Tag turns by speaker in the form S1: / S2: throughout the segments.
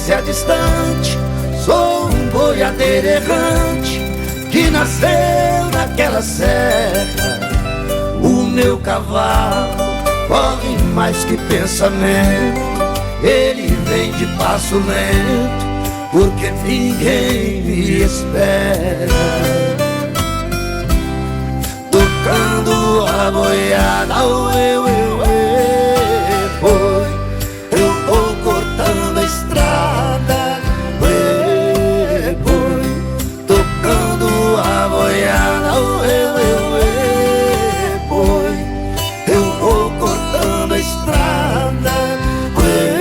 S1: distância distante, sou um boiadeiro errante que nasceu naquela serra. O meu cavalo corre mais que pensamento, ele vem de passo lento, porque ninguém me espera. Tocando a boiada, boi, eu vou cortando a estrada, boi, tocando a boiada, boi, eu vou cortando a estrada, boi.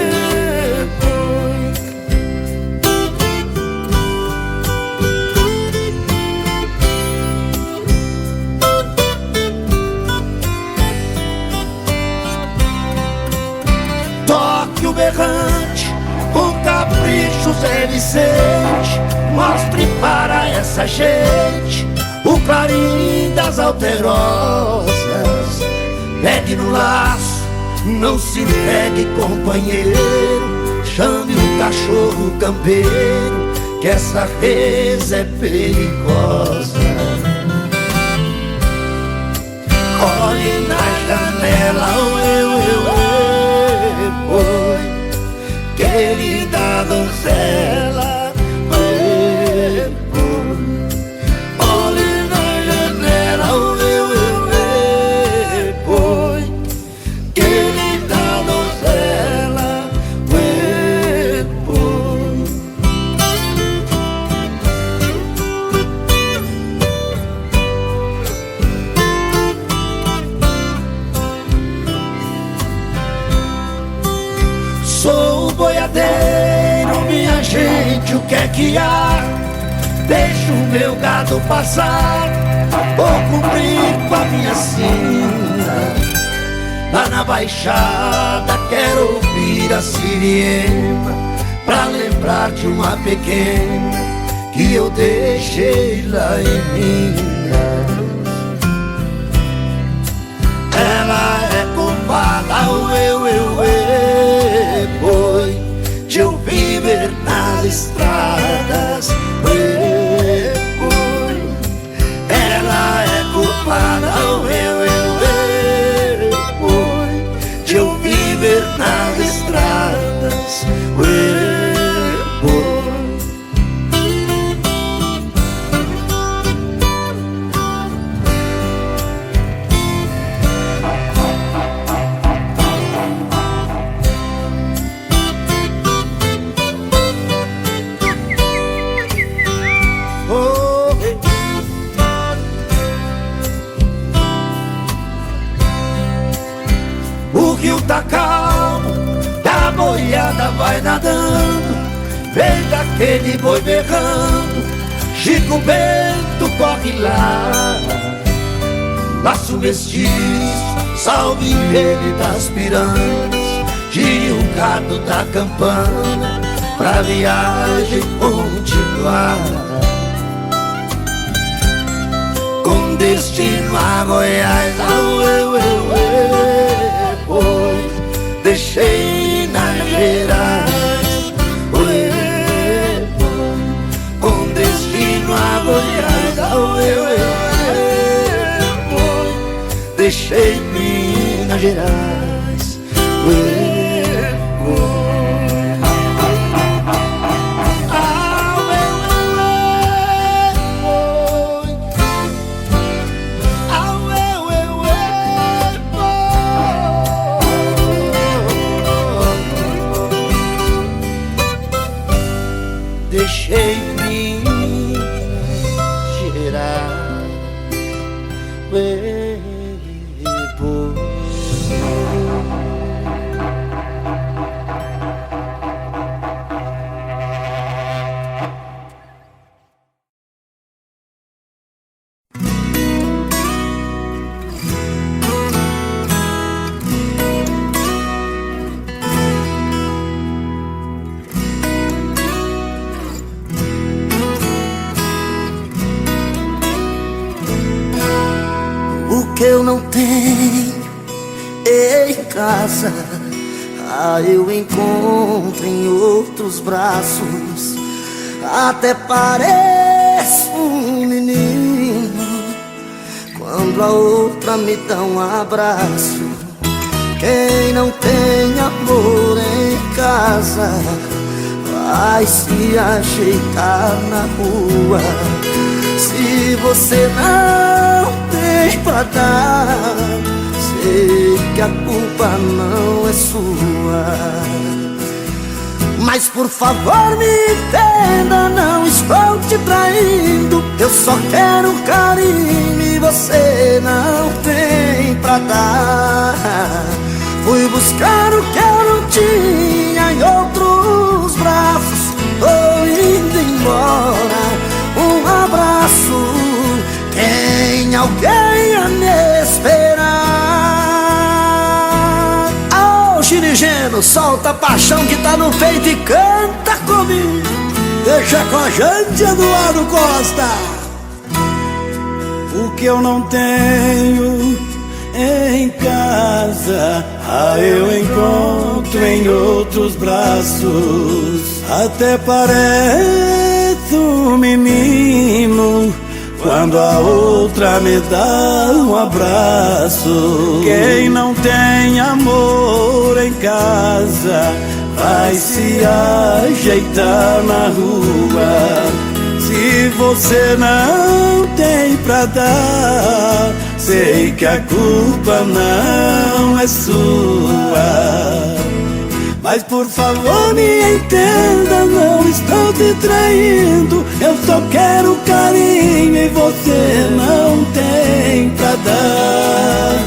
S1: Toque o berrante, o capricho Zé Vicente, mostre para essa gente o clarim das alterosas. Pegue no laço, não se entregue, companheiro, chame o cachorro campeiro, que essa reza é perigosa. Olhe na janela, boi, querida donzela, boi, olhe na janela, boi, querida donzela, boi. Sou boiadeiro, minha gente, o que é que há? Deixo o meu gado passar, vou cumprir com a minha sina. Lá na baixada quero ouvir a sirena, pra lembrar de uma pequena que eu deixei lá em Minas. Ela é culpada, boi, de eu viver nas estradas, boi. Ela é culpada, boi, de eu viver nas estradas, boi. O rio tá calmo, a boiada vai nadando, veja aquele boi berrando, Chico Bento corre lá. Laço mestiço, salve ele das piranhas, tire o gado da campana, pra viagem continuar. Com destino a Goiás, boi, deixei na Gerais, boi, com destino a Goiás, boi, deixei Minas Gerais, boi. Deixei Minas Gerais, boi.
S2: O que eu não tenho em casa,
S1: eu encontro em outros braços. Até pareço um menino quando a outra me dá um abraço. Quem não tem amor em casa vai se ajeitar na rua. Se você não tem pra dar, sei que a culpa não é sua. Mas por favor me entenda, não estou te traindo. Eu só quero carinho e você não tem pra dar. Fui buscar o que eu não tinha em outros braços. Tô indo embora, um abraço. Tem alguém a me esperar? Ô Girigeno, solta a paixão que tá no peito e canta comigo.
S2: Deixa com a gente, Eduardo Costa. O que eu não tenho em casa, eu encontro em outros braços. Até parece um menino quando a outra me dá um abraço. Quem não tem amor em casa vai se ajeitar na rua. Se você não tem pra dar, sei que a culpa não é sua. Mas por favor me entenda, não estou te traindo. Eu só quero carinho e você não tem pra dar.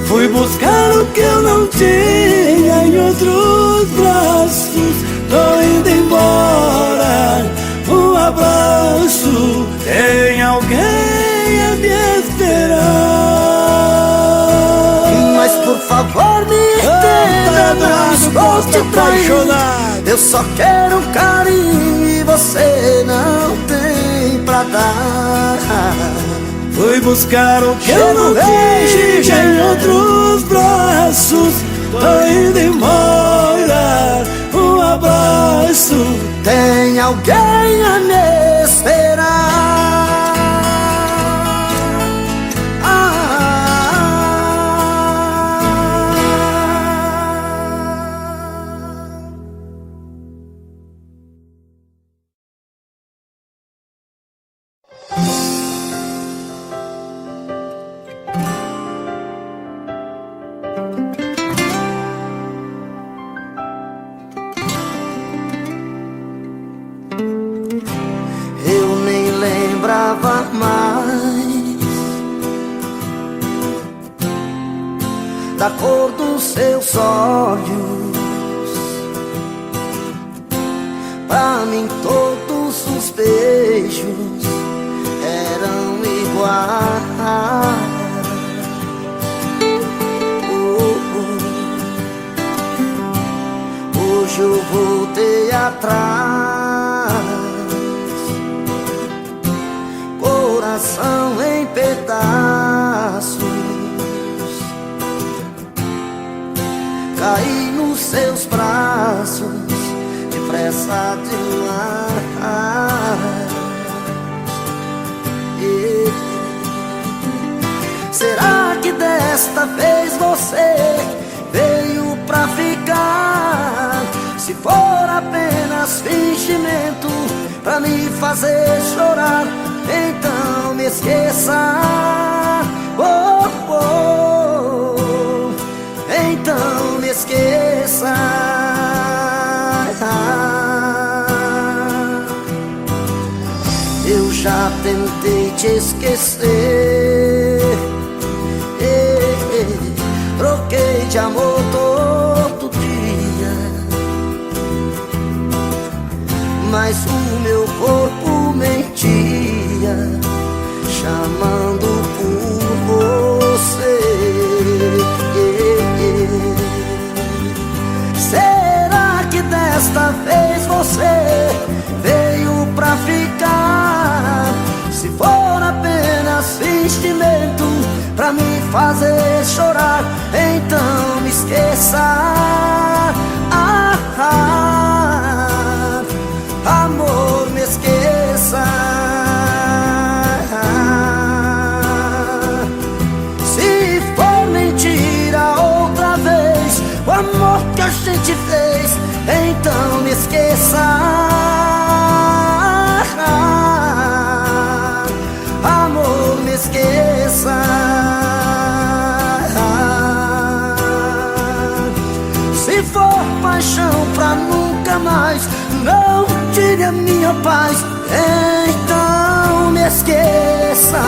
S2: Fui buscar o que eu não tinha em outros braços. Tô indo embora, um abraço. Tem alguém a me esperar.
S1: Mas por favor me entenda, não estou te traindo. Eu só quero carinho e você não tem pra dar.
S2: Fui buscar o que eu não tinha em outros braços. Tô indo embora, um abraço.
S1: Tem alguém a me esperar. Eu nem lembrava mais da cor dos seus olhos. Pra mim todos os beijos eram iguais. Hoje eu voltei atrás, coração em pedaços. Caí nos seus braços, depressa demais. Será que desta vez você veio pra ficar? Se for apenas fingimento pra me fazer chorar, então me esqueça. Oh, oh, então me esqueça. Eu já tentei te esquecer, troquei de amor todo dia, mas o meu corpo mentia, chamando por você. Será que desta vez você veio pra ficar? Se for apenas fingimento pra me fazer chorar, então me esqueça.
S2: tire a minha paz, então me esqueça.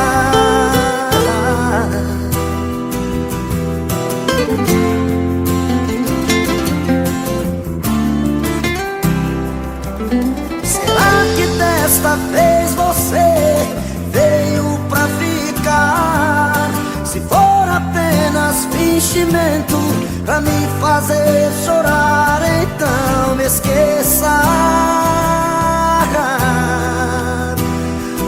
S2: Será que desta vez você veio pra ficar? Se for apenas fingimento pra me fazer chorar, então me esqueça.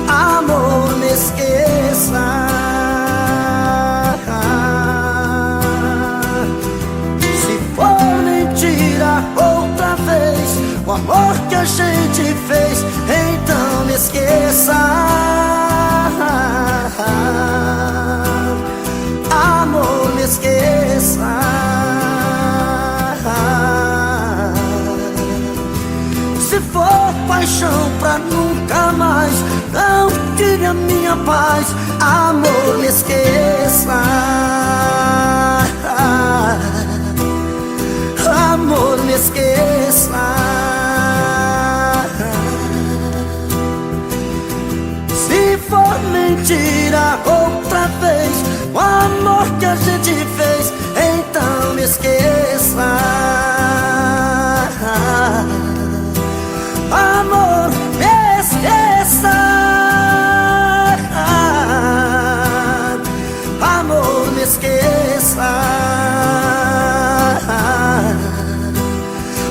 S2: Amor, me esqueça. Se for mentira outra vez o amor que a gente fez, então me esqueça. Amor, me esqueça. Se for paixão pra nunca mais, não tire a minha paz. Amor, me esqueça. Amor, me esqueça. Se for mentira outra vez o amor que a gente fez, então me esqueça. Amor, me esqueça. Amor, me esqueça.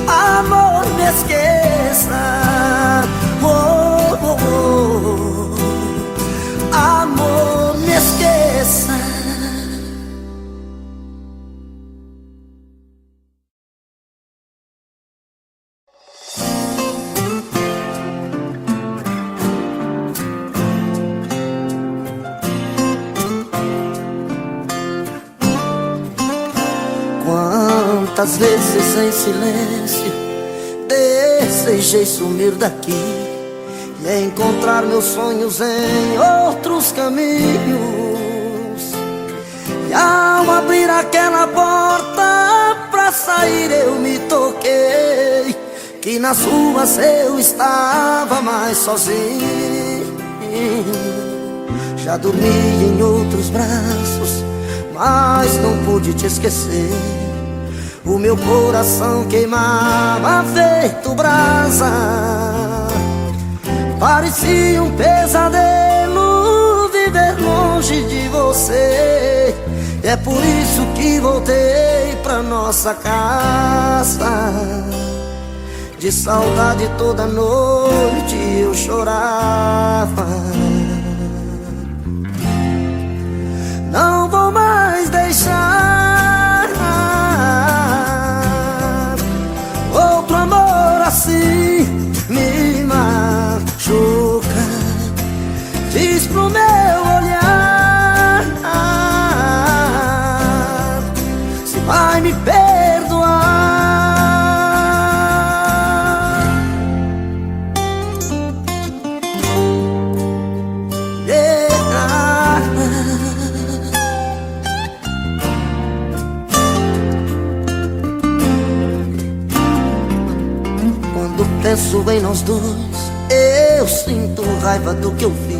S2: Amor, me esqueça. Oh, oh, oh. Amor, me esqueça. Quantas vezes em silêncio desejei sumir daqui e encontrar meus sonhos em outros caminhos. E ao abrir aquela porta pra sair eu me toquei que nas ruas eu estava mais sozinho. Já dormi em outros braços, mas não pude te esquecer. O meu coração queimava feito brasa. Parecia um pesadelo viver longe de você. É por isso que voltei pra nossa casa. De saudade toda noite eu chorava. Não vou mais deixar outro amor assim me machuca. Diz pro meu olhar se vai me perdoar. Quando penso em nós dois, eu sinto raiva do que eu fiz.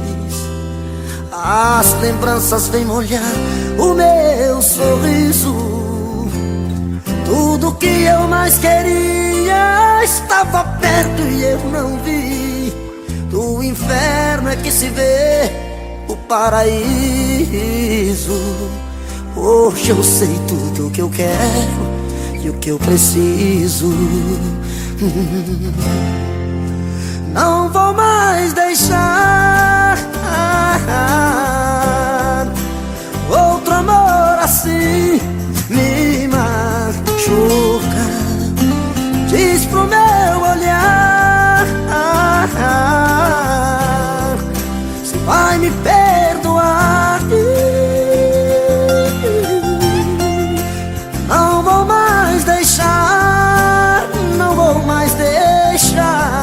S2: As lembranças vêm molhar o meu sorriso. Tudo que eu mais queria estava perto e eu não vi. Do inferno é que se vê o paraíso. Hoje eu sei tudo o que eu quero e o que eu preciso. Não vou mais deixar outro amor assim me machuca. Diz pro meu olhar se vai me perdoar. Não vou mais deixar, não vou mais deixar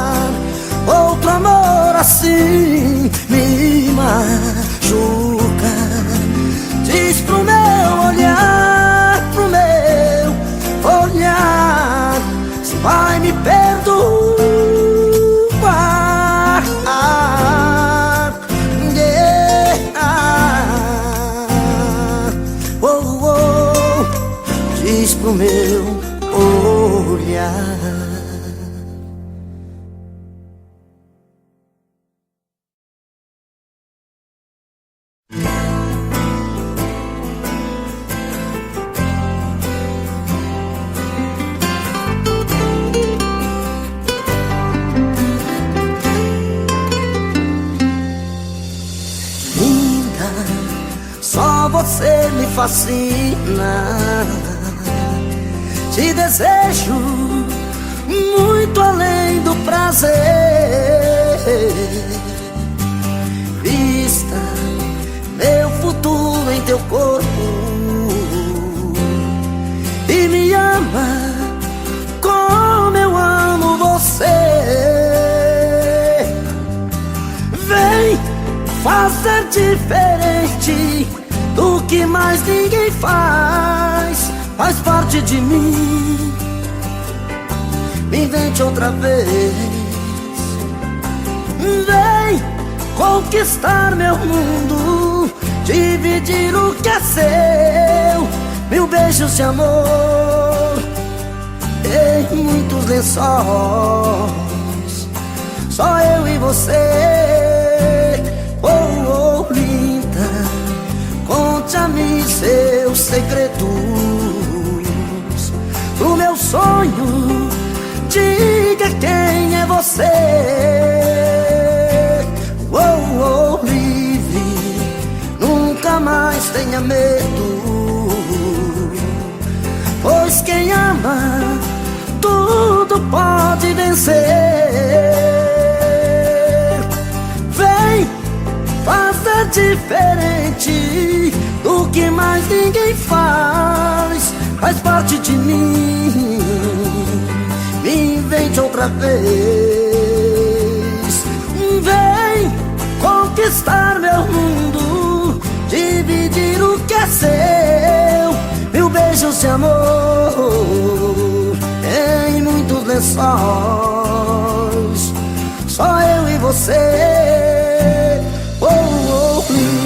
S2: você me fascina. Te desejo muito além do prazer. Vista meu futuro em teu corpo e me ama como eu amo você. Vem fazer diferente do que mais ninguém faz. Faz parte de mim. Me invente outra vez. Vem conquistar meu mundo, dividir o que é seu. Mil beijos de amor em muitos lençóis. Só eu e você. Oh, oh, linda, conte a mim seus segredos. O meu sonho, diga quem é você. Oh, oh, livre, nunca mais tenha medo, pois quem ama tudo pode vencer. Vem fazer diferente do que mais ninguém faz. Faz parte de mim. Me invente outra vez. Vem conquistar meu mundo, dividir o que é seu. Mil beijos de amor em muitos lençóis. Só eu e você. Oh, oh, linda.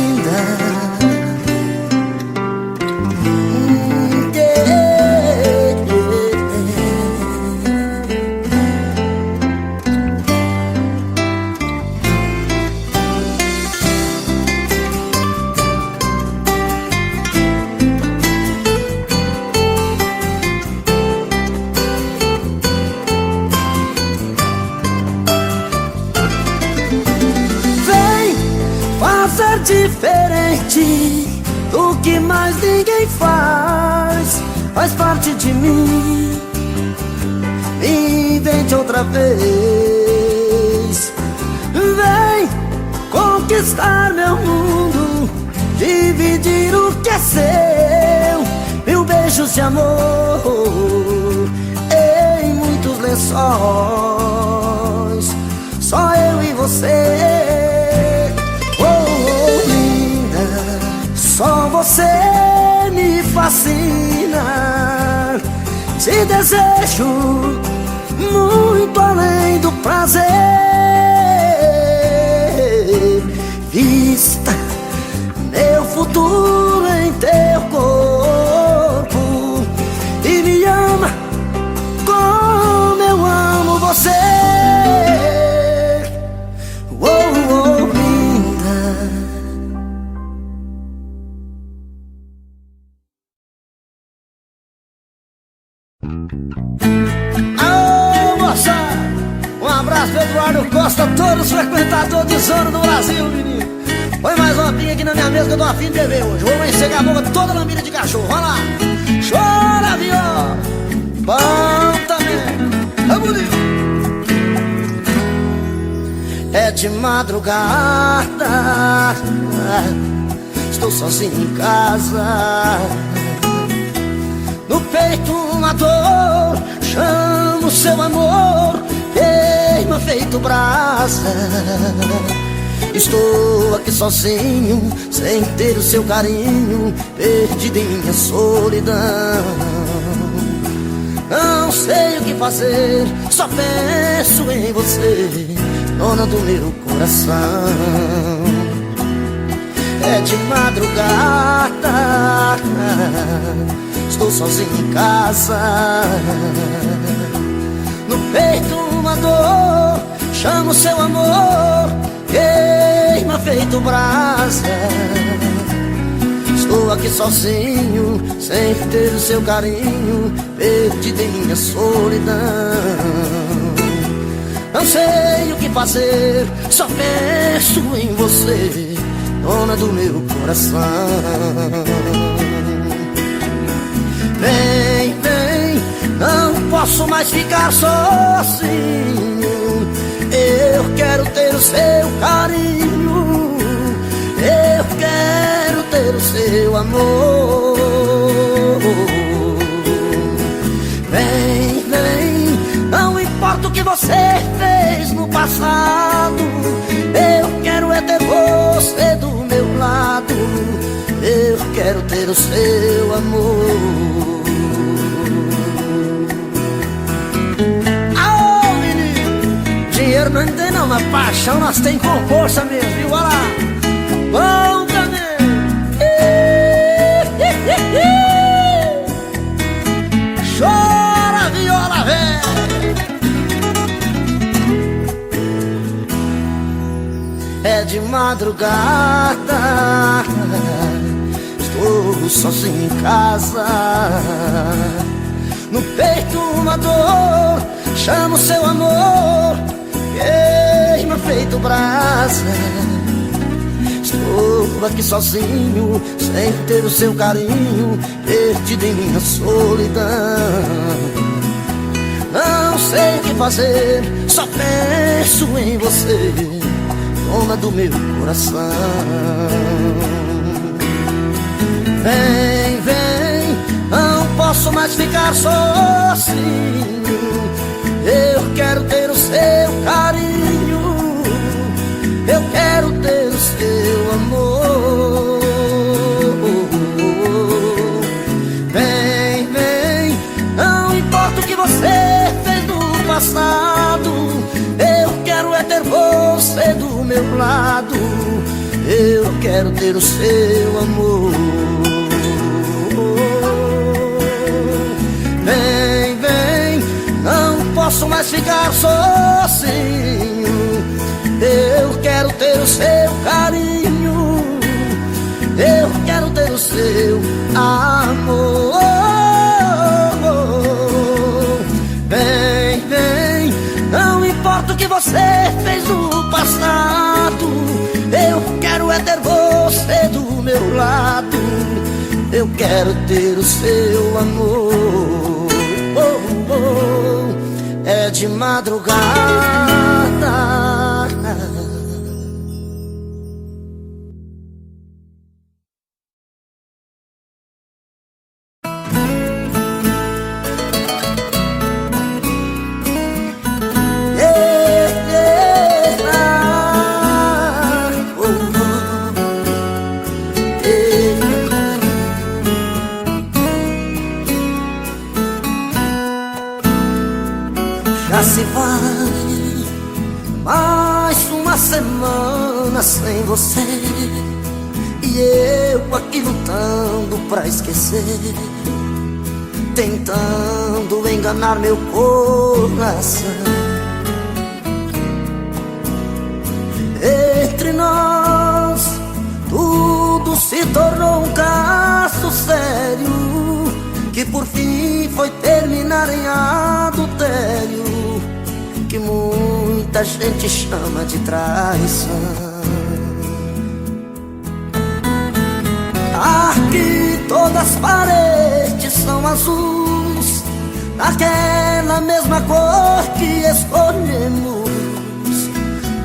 S2: Diferente do que mais ninguém faz. Faz parte de mim. Me invente outra vez. Vem conquistar meu mundo, dividir o que é seu. Mil beijos de amor em muitos lençóis. Só eu e você. Só você me fascina. Te desejo muito além do prazer. Vista meu futuro em teu corpo e me ama como eu amo você. Oh, oh, linda. Alô, moça! Um abraço pro Eduardo Costa, todos os frequentadores de zona do Brasil, menino. Põe mais uma pinga aqui na minha mesa que eu tô afim de beber hoje. Vou encegar a boca toda lambida de cachorro. Vai lá! Chora, viola! Bom também! Vamos, Deus! É de madrugada, estou sozinho em casa. No peito uma dor, chamo seu amor, queima feito brasa. Estou aqui sozinho, sem ter o seu carinho, perdido em minha solidão. Não sei o que fazer, só penso em você, dona do meu coração. É de madrugada, estou sozinho em casa. No peito uma dor, chamo seu amor, queima feito brasa. Estou aqui sozinho, sem ter o seu carinho, perdido em minha solidão. Não sei o que fazer, só penso em você, dona do meu coração. Vem, vem, não posso mais ficar sozinho. Eu quero ter o seu carinho, eu quero ter o seu amor. Vem, vem, não importa o que você fez no passado, eu quero é ter você do meu lado, eu quero ter o seu amor. Aô, menino, dinheiro não tem não, mas paixão nós tem com força mesmo, viu? Olha lá, bom também. Chora, viola velha. É de madrugada, estou sozinho em casa. No peito uma dor, chamo seu amor, queima feito brasa. Estou aqui sozinho, sem ter o seu carinho, perdido em minha solidão. Não sei o que fazer, só penso em você, dona do meu coração. Vem, vem, não posso mais ficar sozinho. Eu quero ter o seu carinho, eu quero ter o seu amor. Vem, vem, não importa o que você fez no passado, eu quero é ter você do meu lado, eu quero ter o seu amor. Vem, vem, não posso mais ficar sozinho. Eu quero ter o seu carinho, eu quero ter o seu amor. Vem, vem, não importa o que você fez no passado, eu quero é ter você do meu lado, eu quero ter o seu amor. É de madrugada. Já se vai mais uma semana sem você, e eu aqui lutando pra esquecer, tentando enganar meu coração. Entre nós tudo se tornou um caso sério, que por fim foi terminar em adultério, que muita gente chama de traição. Aqui todas as paredes são azuis, daquela mesma cor que escolhemos.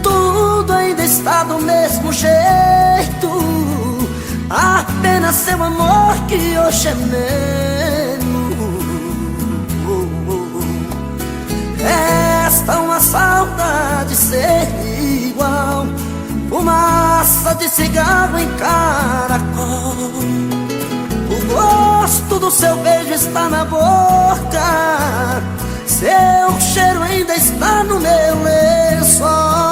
S2: Tudo ainda está do mesmo jeito, apenas seu amor que hoje é menos. Resta uma saudade ser igual, fumaça de cigarro em caracol. O gosto do seu beijo está na boca, seu cheiro ainda está no meu lençol.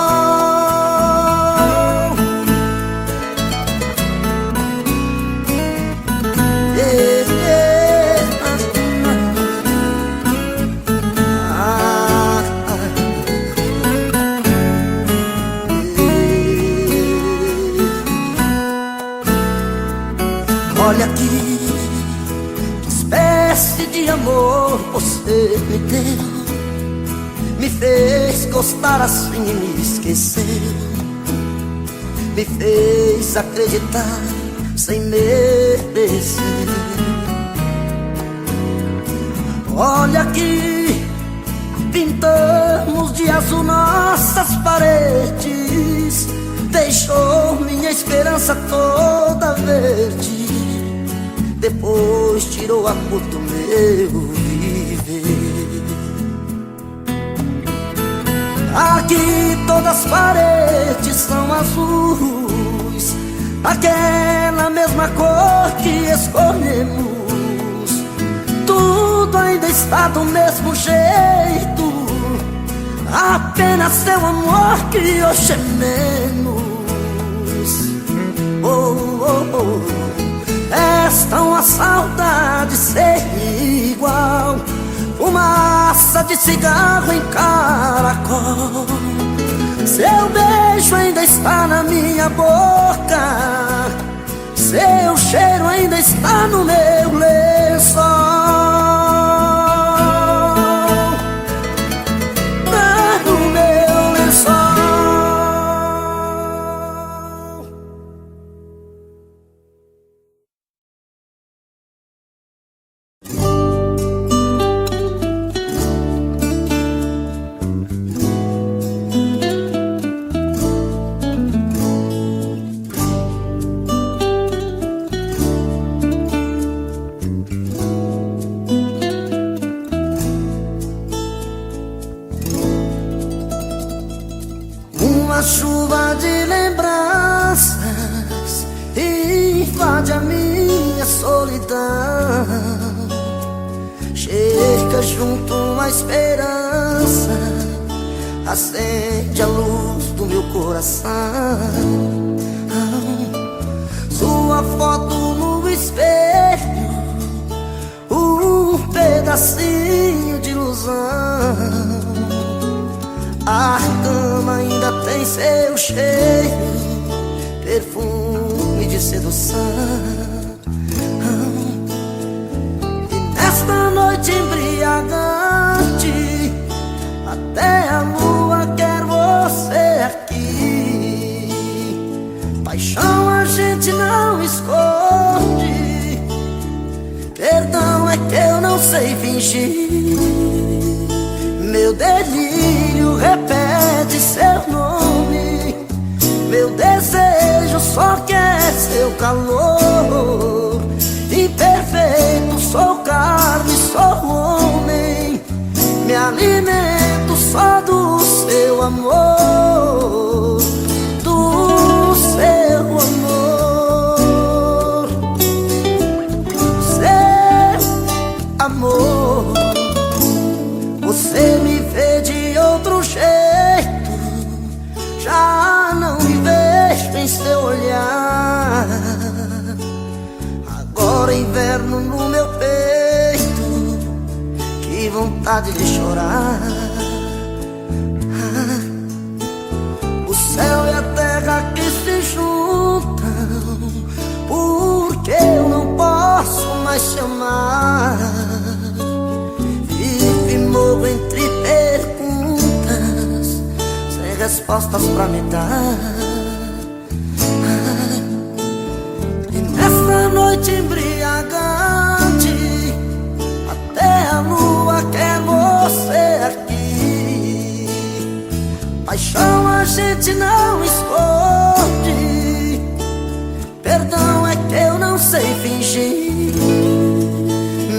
S2: Olha aqui, que espécie de amor você me deu, me fez gostar assim e me esqueceu. me fez acreditar sem merecer. Olha aqui, pintamos de azul nossas paredes, deixou minha esperança toda verde, depois tirou a cor do meu viver. Aqui todas as paredes são azuis, aquela mesma cor que escolhemos. Tudo ainda está do mesmo jeito, apenas seu amor que hoje é menos. Oh, oh, oh. Esta é uma saudade sem igual, fumaça de cigarro em caracol. Seu beijo ainda está na minha boca, seu cheiro ainda está no meu lençol. Tá no meu lençol. Uma chuva de lembranças invade a minha solidão, chega junto a esperança, acende a luz do meu coração. Sua foto no espelho, um pedacinho de ilusão. A cama ainda tem seu cheiro, perfume de sedução. E nesta noite embriagante, até a lua quer você aqui. Paixão a gente não esconde, perdão é que eu não sei fingir. Meu delírio repete seu nome, meu desejo só quer seu calor. Imperfeito, sou carne, sou homem, me alimento só do seu amor, do seu amor, seu amor. Você me vê de outro jeito, já não me vejo em seu olhar. Agora inverno no meu peito, que vontade de chorar. O céu e a terra que se juntam, porque eu não posso mais te amar. Morro entre perguntas, sem respostas pra me dar. E nessa noite embriagante, até a lua quer você aqui. Paixão a gente não esconde, perdão é que eu não sei fingir.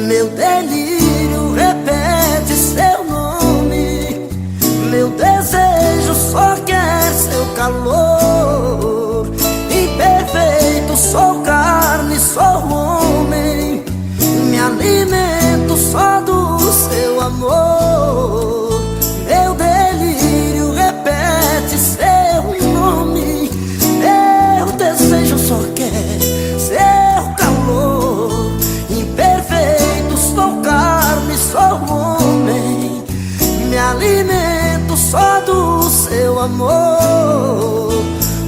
S2: Meu delírio repete seu nome, meu desejo só quer seu calor. Imperfeito, sou carne, sou homem, me alimento só do seu amor. Meu delírio repete seu nome, meu desejo só quer seu calor. Imperfeito, sou carne, sou homem, me alimento só do seu amor,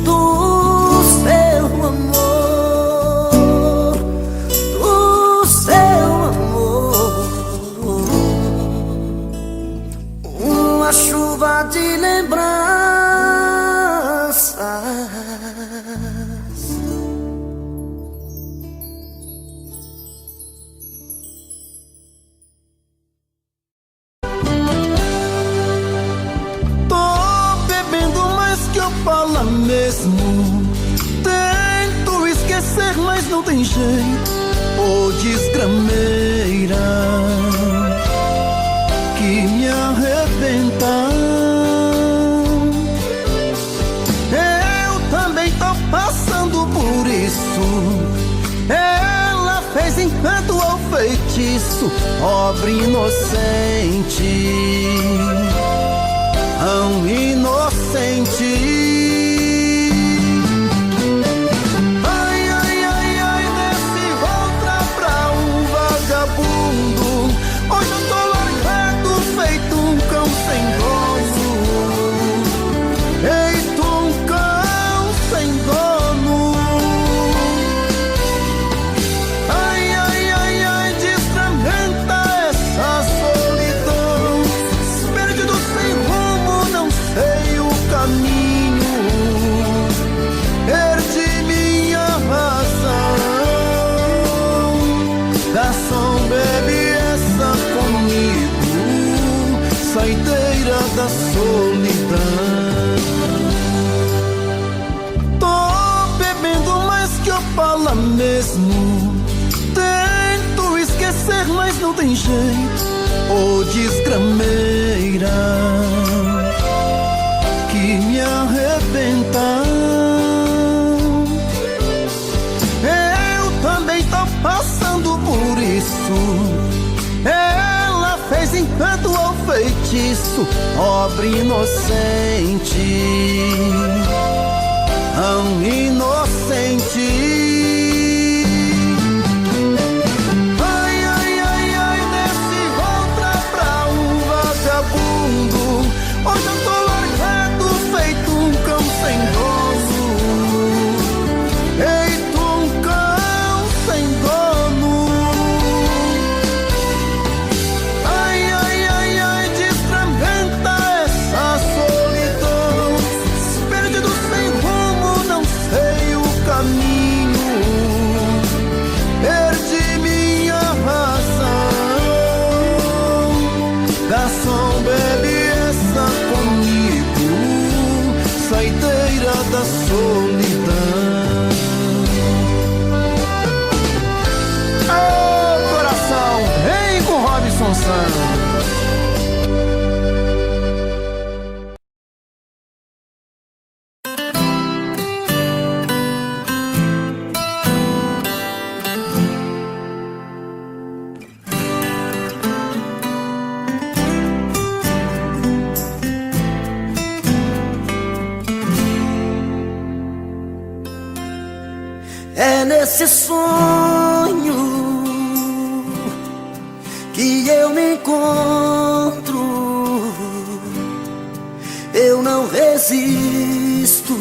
S2: do seu amor, do seu amor. Uma chuva de lembranças
S3: que eu falo mesmo. Tento esquecer, mas não tem jeito. Ô desgrameira que me arrebenta. Eu também tô passando por isso. Ela fez encanto ou feitiço, pobre inocente, tão inocente. Ai, ai, ai, ai, desse outra pra um vagabundo. Hoje eu tô largado, feito um cão sem dono. Feito um cão sem dono. Ai, ai, ai, ai, destramenta essa solidão. Perdido sem rumo, não sei o caminho. Perdi minha razão. Garçom, bebe essa comigo, saideira da solidão. Tô bebendo mais que eu falo mesmo. Tento esquecer, mas não tem jeito. Ô desgrameira que me arrebenta. Eu também tô passando por isso. Ela fez encanto ou feitiço, pobre inocente, tão inocente. Ai, ai, ai, ai, desse outra pra um vagabundo. Hoje eu tô largado, feito um cão sem dono. Feito um cão sem dono. Ai, ai, ai, ai, destramenta essa solidão. Perdido sem rumo, não sei o caminho. Perdi minha razão. Garçom, bebe essa comigo, saideira da solidão. Ô coração, vem com Robson Santos.
S2: É nesse sonho que eu me encontro. Eu não resisto,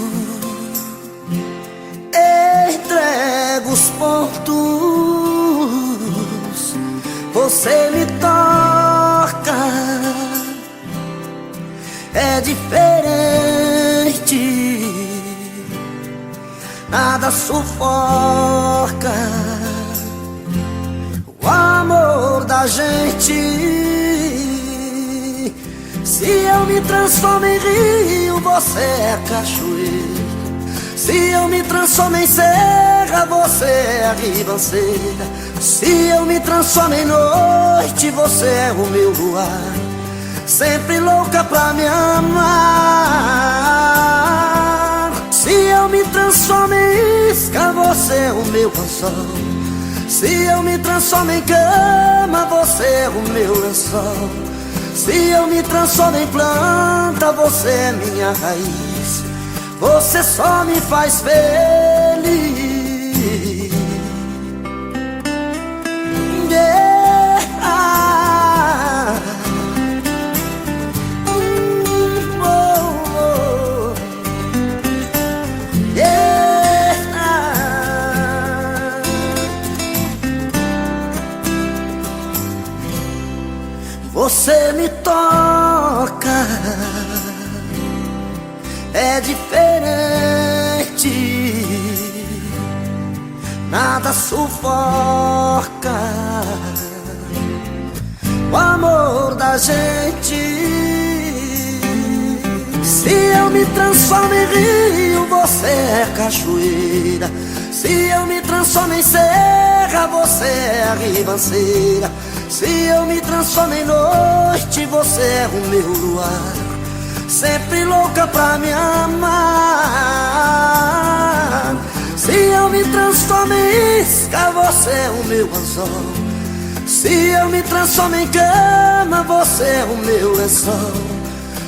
S2: entrego os pontos. Você me toca, é diferente. Nada sufoca o amor da gente. Se eu me transformo em rio, você é cachoeira. Se eu me transformo em serra, você é ribanceira. Se eu me transformo em noite, você é o meu luar. Sempre louca pra me amar. Se eu me transformo em isca, você é o meu anzol. Se eu me transformo em cama, você é o meu lençol. Se eu me transformo em planta, você é minha raiz. Você só me faz feliz. Você me toca, é diferente. Nada sufoca o amor da gente. Se eu me transformo em rio, você é cachoeira. Se eu me transformo em serra, você é a ribanceira. Se eu me transformo em noite, você é o meu luar, sempre louca pra me amar. Se eu me transformo em isca, você é o meu anzol. Se eu me transformo em cama, você é o meu lençol.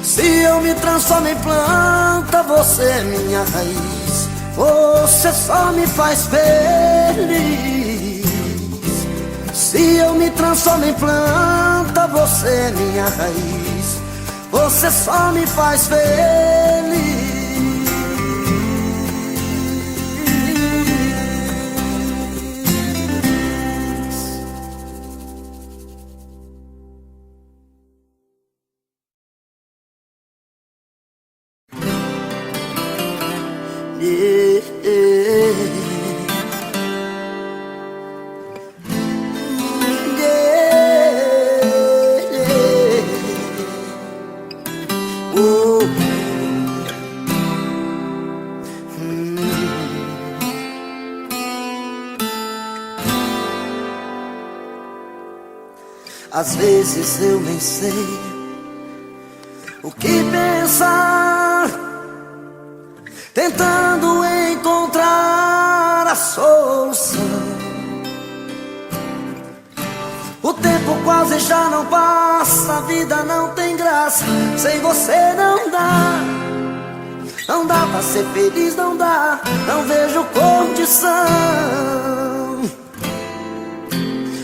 S2: Se eu me transformo em planta, você é minha raiz. Você só me faz feliz. Se eu me transformo em planta, você é minha raiz. Você só me faz feliz. Às vezes eu nem sei o que pensar, tentando encontrar a solução. O tempo quase já não passa, a vida não tem graça. Sem você não dá, não dá pra ser feliz, não dá, não vejo condição.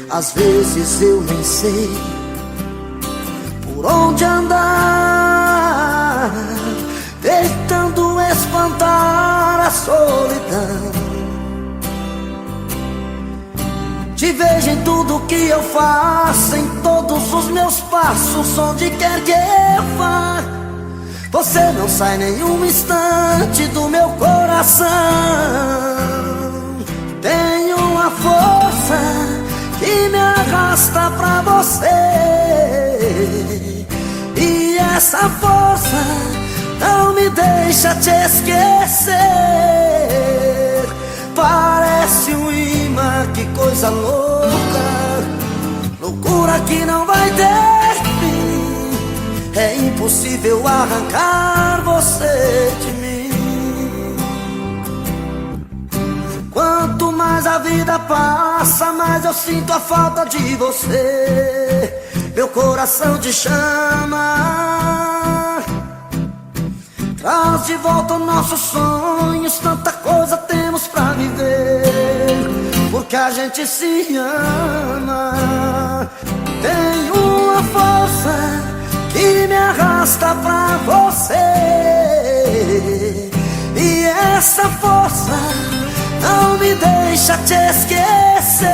S2: Às vezes eu nem sei por onde andar, tentando espantar a solidão. Te vejo em tudo que eu faço, em todos os meus passos, onde quer que eu vá. Você não sai nenhum instante do meu coração. Tenho uma força que me arrasta pra você, e essa força não me deixa te esquecer. Parece um imã, que coisa louca, loucura que não vai ter fim. É impossível arrancar você de mim. Quanto mais a vida passa, mais eu sinto a falta de você. Meu coração te chama, traz de volta os nossos sonhos. Tanta coisa temos pra viver, porque a gente se ama. Tem uma força que me arrasta pra você, e essa força não me deixa te esquecer.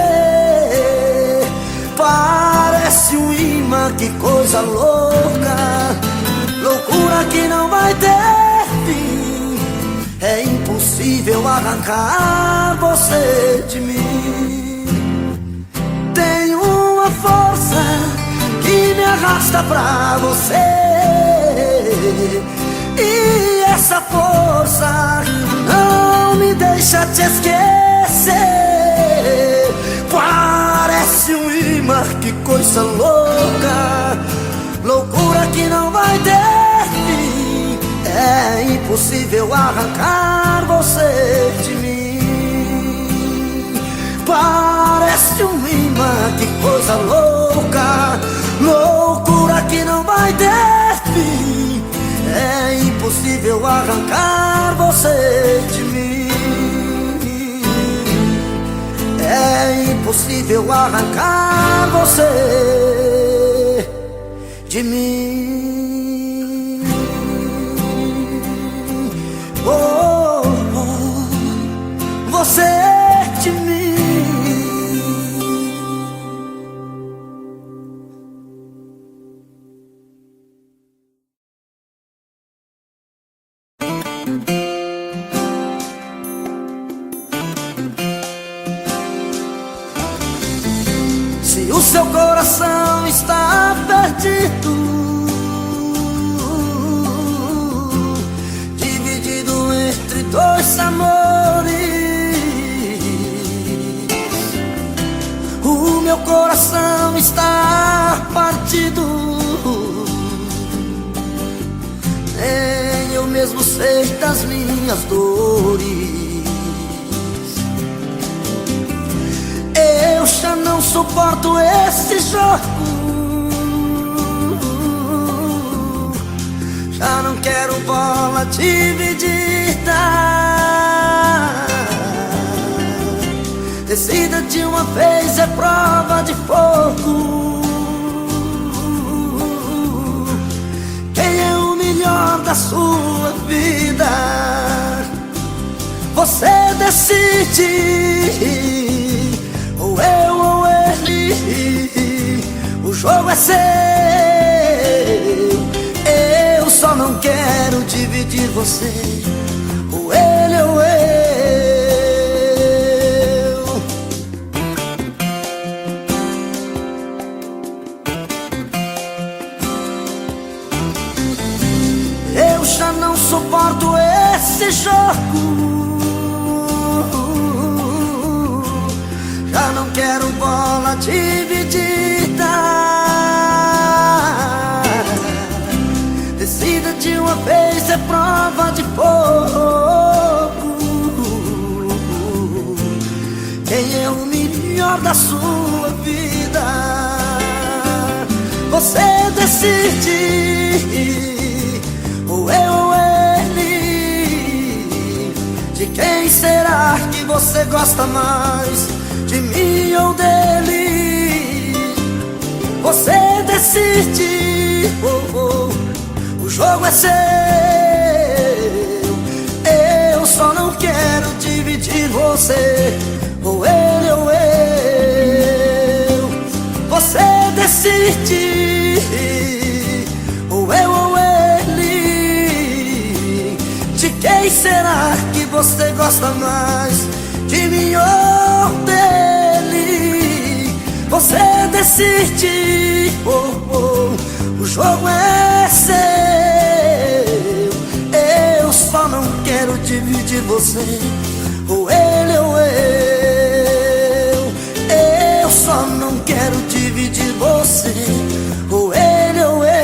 S2: Parece um imã, que coisa louca, loucura que não vai ter fim. É impossível arrancar você de mim. Tem uma força que me arrasta pra você, e essa força não me deixa te esquecer. Parece um imã, que coisa louca, loucura que não vai ter fim. É impossível arrancar você de mim. Parece um imã, que coisa louca, loucura que não vai ter fim. É impossível arrancar você de mim. É impossível arrancar você de mim. Oh, oh, você de mim. Se o seu coração está perdido, dois amores. O meu coração está partido. Nem eu mesmo sei das minhas dores. Eu já não suporto esse jogo. Já não quero bola dividida. Decida de uma vez, é prova de fogo. Quem é o melhor da sua vida? Você decide. Ou eu ou ele. O jogo é seu. Eu só não quero dividir você. Ou ele ou eu. Eu já não suporto esse jogo. Já não quero bola dividida. Decida de uma vez, é prova de fogo. Quem é o melhor da sua vida? Você decide. Ou eu ou ele. De quem será que você gosta mais? De mim ou dele? Você decide. O jogo é seu. Eu só não quero dividir você. Ou ele ou eu. Você decide. Ou eu ou ele. De quem será que você gosta mais? De mim ou dele? Você decide. O jogo é seu. Eu só não quero dividir você. Ou ele ou eu. Eu só não quero dividir você. Ou ele ou eu.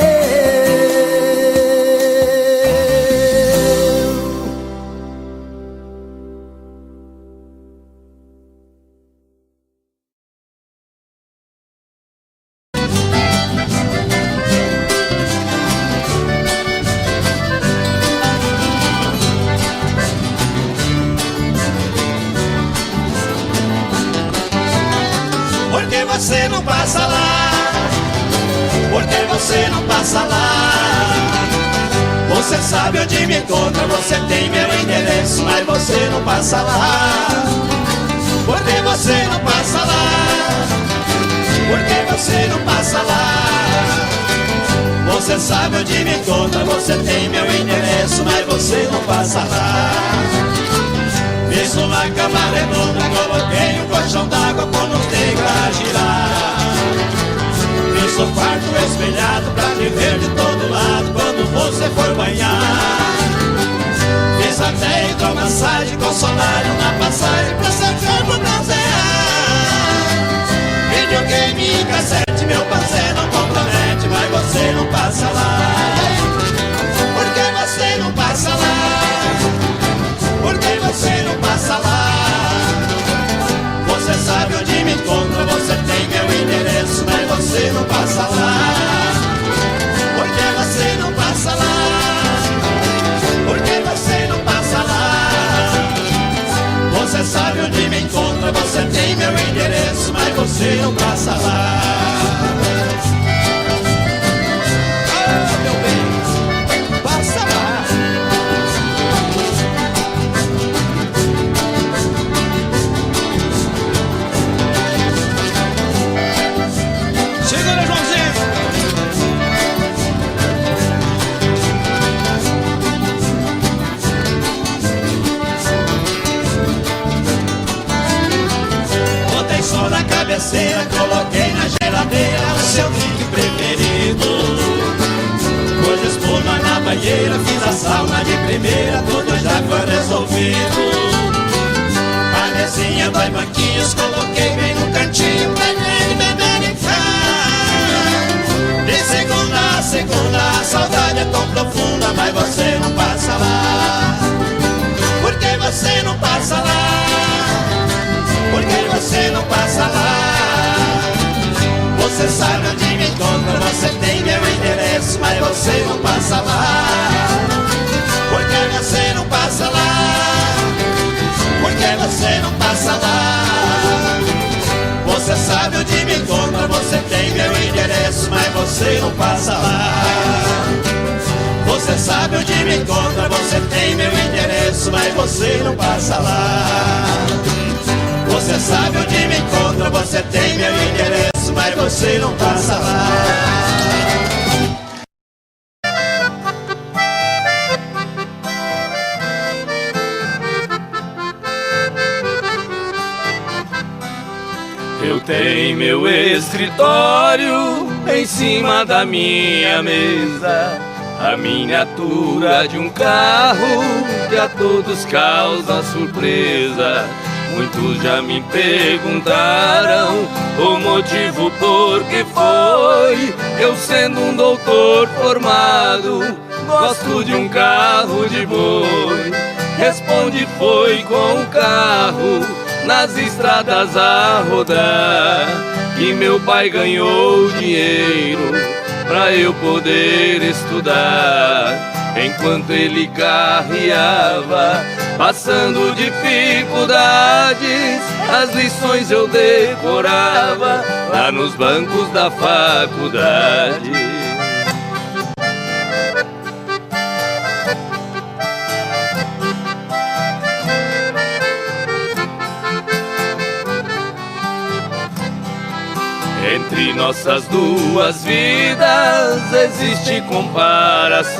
S1: Você não passa lá, porque você não passa lá. Você sabe onde me encontra, você tem meu endereço, mas você não passa lá, porque você não passa lá, porque você não passa lá. Você sabe onde me encontra, você tem meu endereço, mas você não passa lá. Fiz uma cama redonda, coloquei um colchão d'água, coloquei pra girar. Fiz um quarto espelhado pra me ver de todo lado quando você for banhar. Fiz até hidromassagem com solário na passagem pra seu corpo bronzear. Videogame e cassete, meu parceiro não compromete, mas você não passa lá. Porque você não passa lá, porque você não passa lá. Você sabe onde me encontra, você tem meu endereço, mas você não passa lá. Porque você não passa lá, porque você não passa lá. Você sabe onde me encontra, você tem meu endereço, mas você não passa lá. Ah, meu bem, passa lá.
S4: Segura, Joãozinho!
S1: Botei só na cabeceira, coloquei na geladeira o seu drink preferido. Pus espuma na banheira, fiz a sauna de primeira, tudo já foi resolvido. você não passa lá? Por que você não passa lá? Por que você não passa lá? Você sabe onde me encontra, você tem meu endereço, mas você não passa lá. Você sabe onde me encontra, você tem meu endereço, mas você não passa lá. Você sabe onde me encontra, você tem meu endereço, mas você não passa lá.
S4: Eu tenho meu escritório em cima da minha mesa, a miniatura de um carro que a todos causa surpresa. Muitos já me perguntaram o motivo por que foi. Eu sendo um doutor formado, gosto de um carro de boi. Responde foi com o carro nas estradas a rodar, que meu pai ganhou dinheiro pra eu poder estudar. Enquanto ele carreava, passando dificuldades, as lições eu decorava lá nos bancos da faculdade. Entre nossas duas vidas existe comparação.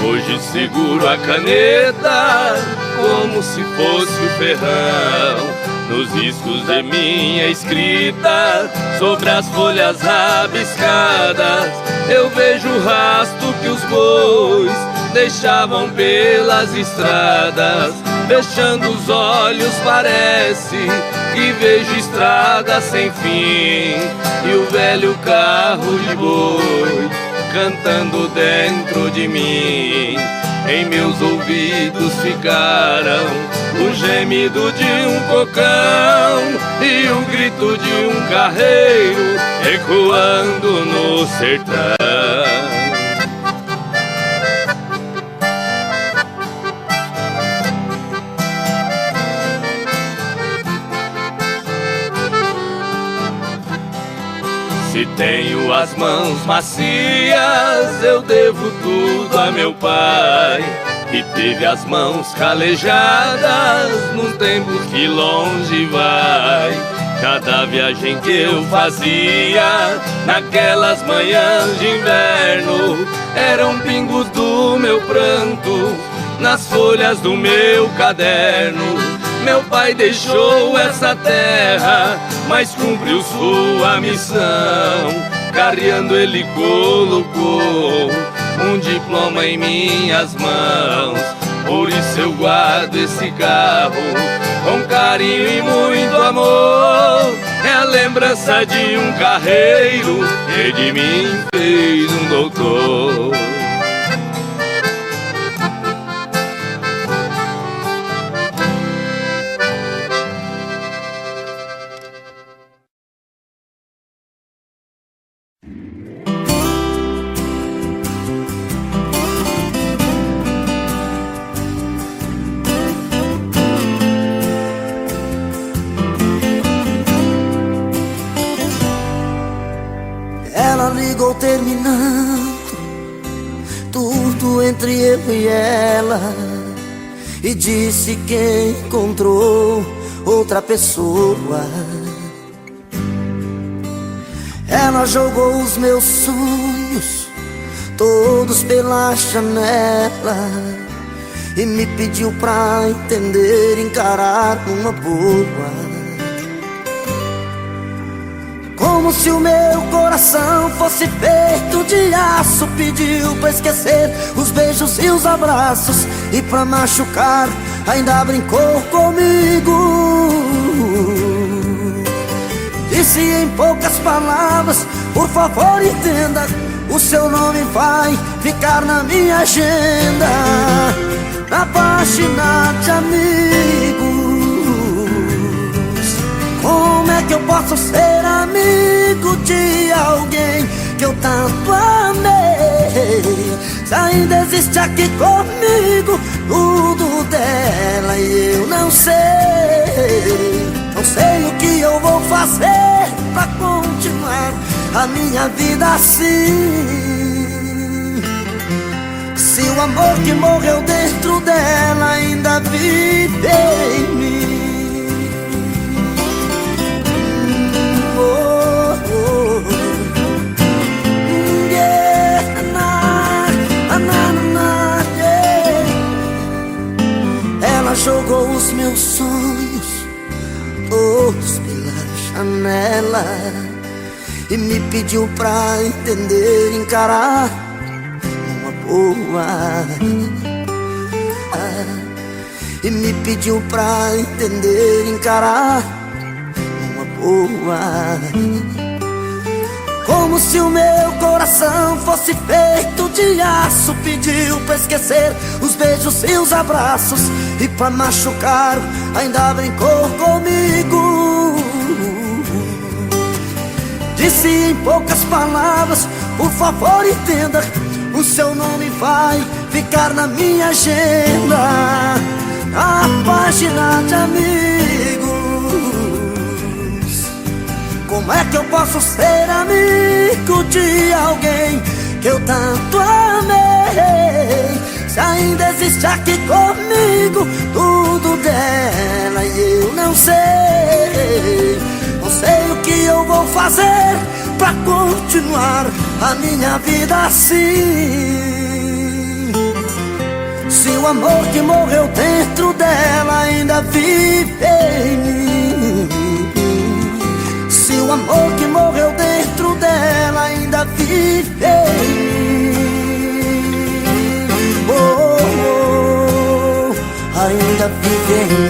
S4: Hoje seguro a caneta como se fosse o ferrão. Nos riscos de minha escrita, sobre as folhas rabiscadas, eu vejo o rastro que os bois deixavam pelas estradas. Fechando os olhos parece que vejo estrada sem fim, e o velho carro de boi cantando dentro de mim. Em meus ouvidos ficaram o gemido de um cocão e o grito de um carreiro ecoando no sertão. Se tenho as mãos macias, eu devo tudo a meu pai, que teve as mãos calejadas num tempo que longe vai. Cada viagem que eu fazia naquelas manhãs de inverno eram pingos do meu pranto nas folhas do meu caderno. Meu pai deixou essa terra, mas cumpriu sua missão. Carreando ele colocou um diploma em minhas mãos. Por isso eu guardo esse carro com carinho e muito amor. É a lembrança de um carreiro que de mim fez um doutor.
S2: Ela ligou terminando tudo entre eu e ela e disse que encontrou outra pessoa. Ela jogou os meus sonhos todos pela janela e me pediu pra entender, encarar uma boa. Como se o meu coração fosse feito de aço, pediu pra esquecer os beijos e os abraços, e pra machucar ainda brincou comigo. Disse em poucas palavras: por favor entenda, o seu nome vai ficar na minha agenda, na página de amigos. Como é que eu posso ser amigo de alguém que eu tanto amei. Se ainda existe aqui comigo tudo dela e eu não sei. Não sei o que eu vou fazer pra continuar a minha vida assim. Se o amor que morreu dentro dela ainda vive em mim. Ela jogou os meus sonhos todos pela janela e me pediu pra entender, encarar uma boa. E me pediu pra entender, encarar uma boa. Como se o meu coração fosse feito de aço. Pediu pra esquecer os beijos e os abraços, e pra machucar ainda brincou comigo. Disse em poucas palavras: por favor entenda, o seu nome vai ficar na minha agenda, na página de amigos. Como é que eu posso ser amigo de alguém que eu tanto amei? Se ainda existe aqui comigo tudo dela e eu não sei. Não sei o que eu vou fazer pra continuar a minha vida assim. Se o amor que morreu dentro dela ainda vive em mim. Se o amor que morreu dentro dela ainda vive em mim. Oh, oh, ainda vive em mim.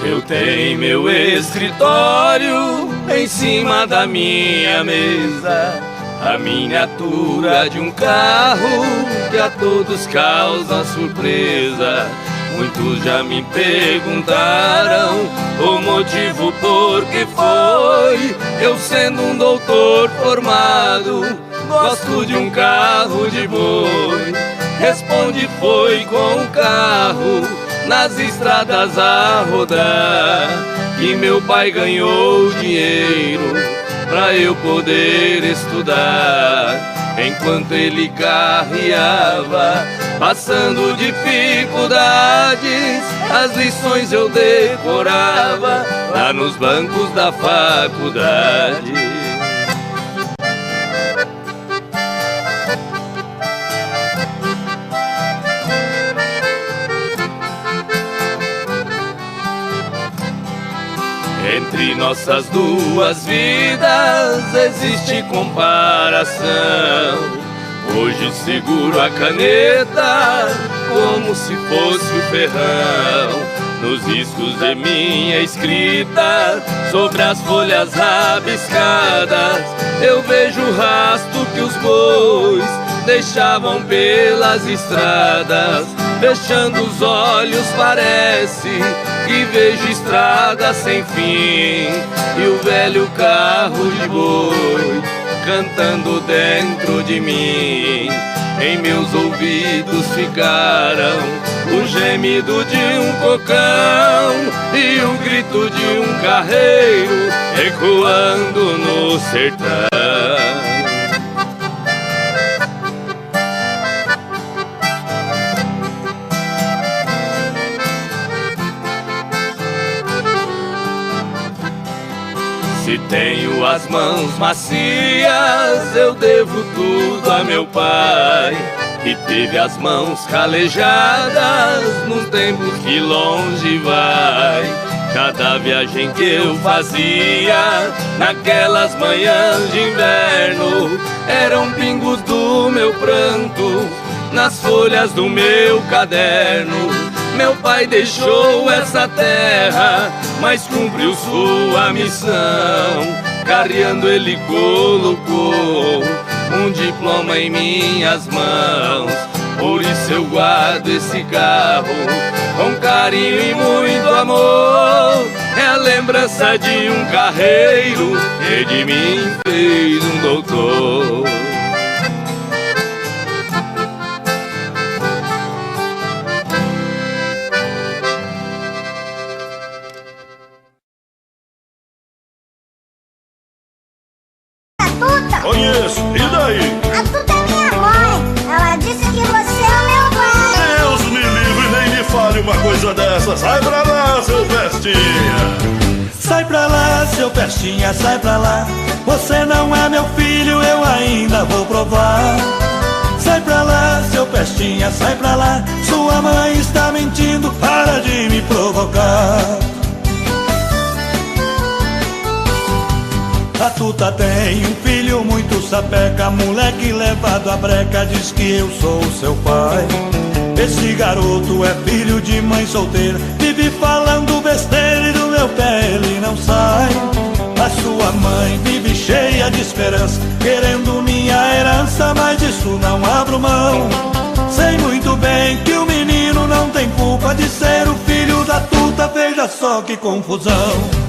S4: Eu tenho meu escritório em cima da minha mesa, a miniatura de um carro que a todos causa surpresa. Muitos já me perguntaram o motivo por que foi. Eu sendo um doutor formado, gosto de um carro de boi. Responde: foi com o carro nas estradas a rodar que meu pai ganhou dinheiro pra eu poder estudar. Enquanto ele carreava, passando dificuldades, as lições eu decorava lá nos bancos da faculdade. Entre nossas duas vidas existe comparação. Hoje seguro a caneta como se fosse o ferrão nos riscos de minha escrita. Sobre as folhas rabiscadas eu vejo o rastro que os bois deixavam pelas estradas. Fechando os olhos parece que vejo estrada sem fim, e o velho carro de boi cantando dentro de mim. Em meus ouvidos ficaram o gemido de um cocão e o grito de um carreiro ecoando no sertão. Se tenho as mãos macias, eu devo tudo a meu pai, que teve as mãos calejadas nos tempos que longe vai. Cada viagem que eu fazia naquelas manhãs de inverno eram pingos do meu pranto nas folhas do meu caderno. Meu pai deixou essa terra, mas cumpriu sua missão. Carreando ele colocou um diploma em minhas mãos. Por isso eu guardo esse carro com carinho e muito amor. É a lembrança de um carreiro que de mim fez um doutor.
S3: Conheço, e daí?
S5: A Tuta é minha mãe. Ela disse que você é o meu pai.
S3: Deus me livre, nem me fale uma coisa dessa. Sai pra lá, seu Pestinha.
S1: Sai pra lá, seu Pestinha, sai pra lá. Você não é meu filho, eu ainda vou provar. Sai pra lá, seu Pestinha, sai pra lá. Sua mãe está mentindo, para de me provocar. A Tuta tem um filho muito sapeca, moleque levado à breca, diz que eu sou o seu pai. Esse garoto é filho de mãe solteira, vive falando besteira e do meu pé ele não sai. A sua mãe vive cheia de esperança, querendo minha herança, mas disso não abro mão. Sei muito bem que o menino não tem culpa de ser o filho da Tuta, veja só que confusão.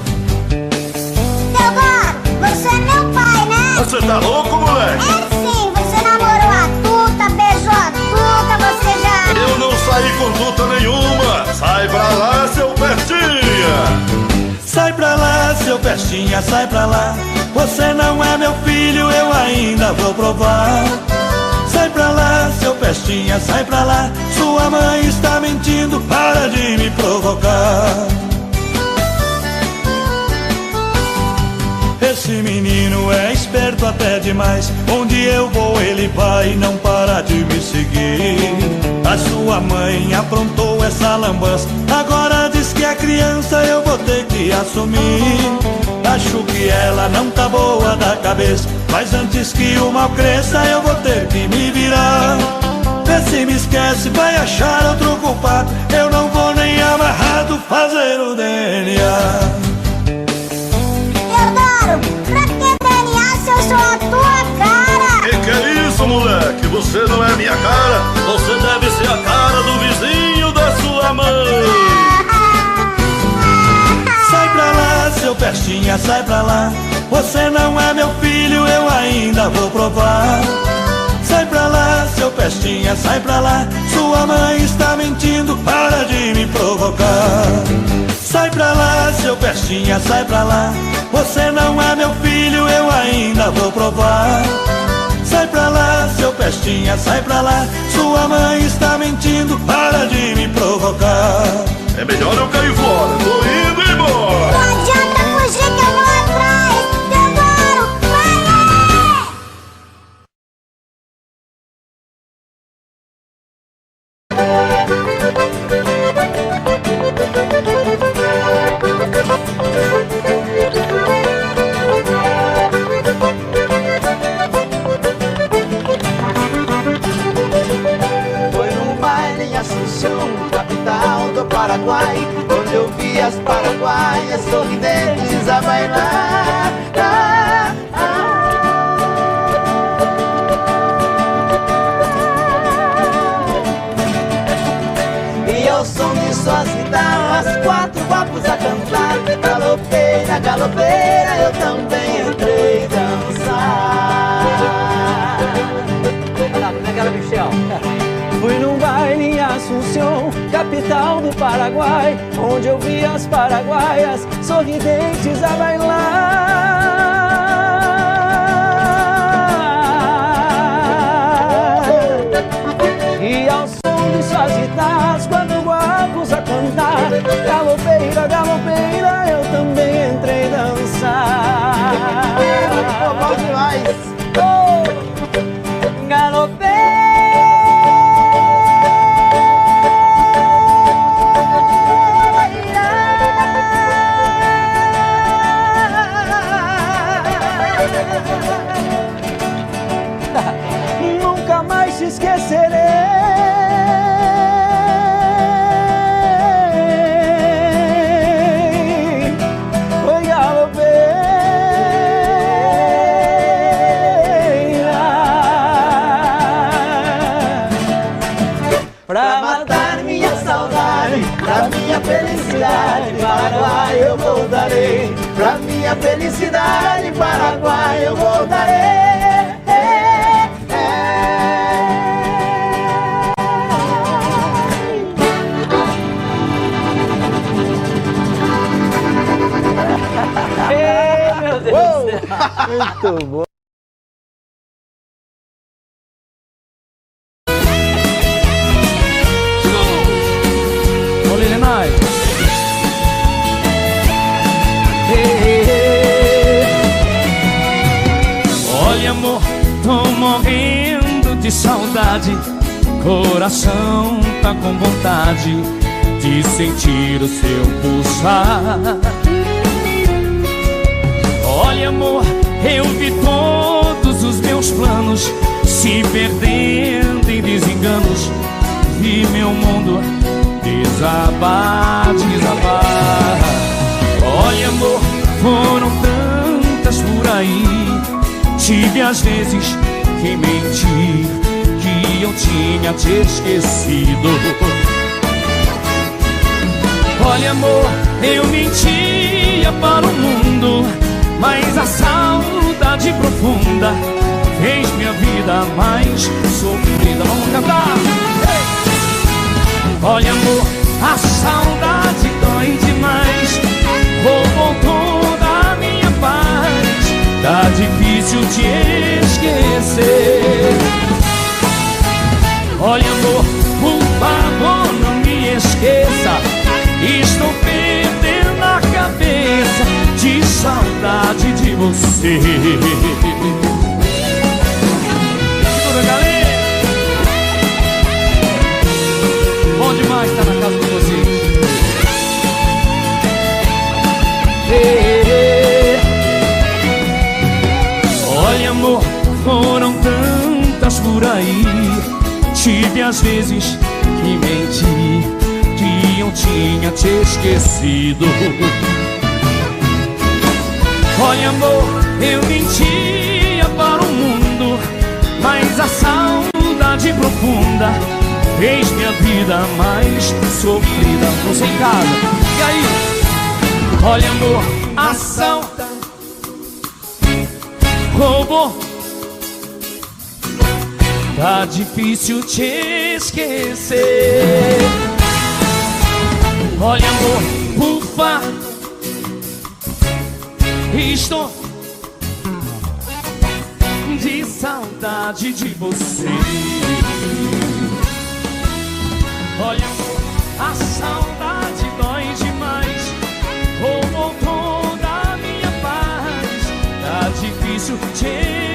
S5: Você é meu pai, né?
S3: Você tá louco, moleque?
S5: É sim, você namorou a Tuta, beijou a Tuta, você já...
S3: Eu não saí com Tuta nenhuma. Sai pra lá, seu Pestinha.
S1: Sai pra lá, seu Pestinha, sai pra lá. Você não é meu filho, eu ainda vou provar. Sai pra lá, seu Pestinha, sai pra lá. Sua mãe está mentindo, para de me provocar. Esse menino é esperto até demais. Onde eu vou ele vai e não para de me seguir. A sua mãe aprontou essa lambança, agora diz que a criança eu vou ter que assumir. Acho que ela não tá boa da cabeça, mas antes que o mal cresça eu vou ter que me virar. Vê se me esquece, vai achar outro culpado. Eu não vou nem amarrado fazer o DNA.
S5: Pra que DNA se eu sou a tua cara?
S3: Que é isso, moleque? Você não é minha cara. Você deve ser a cara do vizinho da sua mãe.
S1: Sai pra lá, seu Pestinha, sai pra lá. Você não é meu filho, eu ainda vou provar. Sai pra lá, seu Pestinha, sai pra lá. Sua mãe está mentindo, para de me provocar. Sai pra lá, seu Pestinha, sai pra lá. Você não é meu filho, eu ainda vou provar. Sai pra lá, seu Pestinha, sai pra lá. Sua mãe está mentindo, para de me provocar.
S3: É melhor eu cair fora, tô indo embora.
S5: Não adianta fugir que eu vou atrás. Teodoro, vai!
S6: Foi num baile em Assunção, capital do Paraguai, onde eu vi as paraguaias sorridentes a bailar. E ao som de suas guitarras, quatro guapos a cantar. Galopeira, galopeira, eu também entrei dançar. Michel. Fui num baile em Assunção, capital do Paraguai, onde eu vi as paraguaias sorridentes a bailar. E ao som de suas guitarras, quando guapos a cantar, galopeira, galopeira, eu também entrei dançar. Bom demais! Galopeira. Nunca mais te esquecerei. pra matar minha saudade, pra minha felicidade, Paraguai eu voltarei. Pra minha felicidade, Paraguai eu voltarei. Ei, meu Deus do céu. Muito bom.
S4: Olha, amor, tô morrendo de saudade. Coração tá com vontade de sentir o seu pulsar. Olha, amor, eu vi todos os meus planos se perdendo em desenganos. Vi meu mundo desabar, desabar. Olha, amor, foram tantas por aí. Tive às vezes que mentir, que eu tinha te esquecido. Olha, amor, eu mentia para o mundo, mas a saudade profunda fez minha vida mais sofrida. Vamos cantar! Olha, amor, a saudade dói demais, roubou toda a minha paz. Tá difícil te esquecer. Olha, amor, por favor, não me esqueça. Estou perdendo a cabeça de saudade de você. Segura, galera. Bom demais estar na casa de vocês. Olha, amor, foram tantas por aí. Tive às vezes que menti, que eu tinha te esquecido. Olha, amor, eu mentia para o mundo, mas a saudade profunda fez minha vida mais sofrida. Você em casa, e aí? Olha, amor, a saudade roubou. Tá difícil te esquecer. Olha, amor, por favor, estou de saudade de você. Olha, amor, a saudade dói demais, roubou toda a minha paz. Tá difícil te